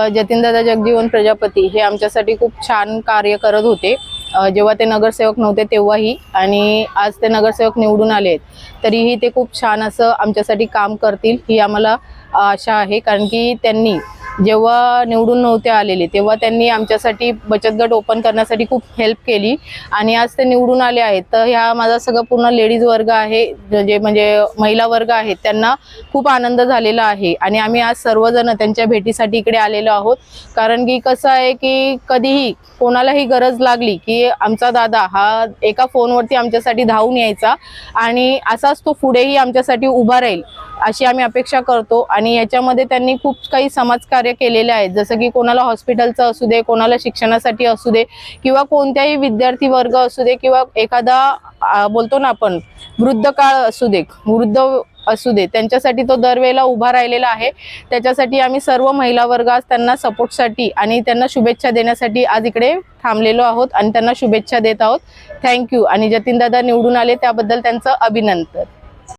जतीनदादा जगजीवन प्रजापती हे आमच्यासाठी खूप छान कार्य करत होते। जेव्हा ते नगरसेवक नव्हते तेव्हाही, आणि आज ते नगरसेवक निवडून आले आहेत तरीही ते खूप छान असं आमच्यासाठी काम करतील ही आम्हाला आशा आहे। कारण की त्यांनी जेव्हा निवडून नव्हते आलेले तेव्हा त्यांनी आमच्यासाठी बचत गट ओपन करण्यासाठी खूप हेल्प केली, आणि आज ते निवडून आले आहेत तर ह्या माझा सगळं पूर्ण लेडीज वर्ग आहे, जे म्हणजे महिला वर्ग आहेत, त्यांना खूप आनंद झालेला आहे। आणि आम्ही आज सर्वजण त्यांच्या भेटीसाठी इकडे आलेलो आहोत। कारण की कसं आहे की कधीही कोणालाही गरज लागली की आमचा दादा हा एका फोनवरती आमच्यासाठी धावून यायचा, आणि असाच तो पुढेही आमच्यासाठी उभा राहील अशी आम्ही अपेक्षा करतो। आणि याच्यामध्ये त्यांनी खूप काही समाजकार्य केलेले आहेत, जसं की कोणाला हॉस्पिटलचं असू दे, कोणाला शिक्षणासाठी असू दे, किंवा कोणत्याही विद्यार्थी वर्ग असू दे, किंवा एखादा बोलतो ना आपण वृद्ध काळ असू दे, वृद्ध असू दे, त्यांच्यासाठी तो दरवेळेला उभा राहिलेला आहे। त्याच्यासाठी आम्ही सर्व महिला वर्ग आज त्यांना सपोर्टसाठी आणि त्यांना शुभेच्छा देण्यासाठी आज इकडे थांबलेलो आहोत आणि त्यांना शुभेच्छा देत आहोत। थँक्यू। आणि जतीनदादा निवडून आले त्याबद्दल त्यांचं अभिनंदन।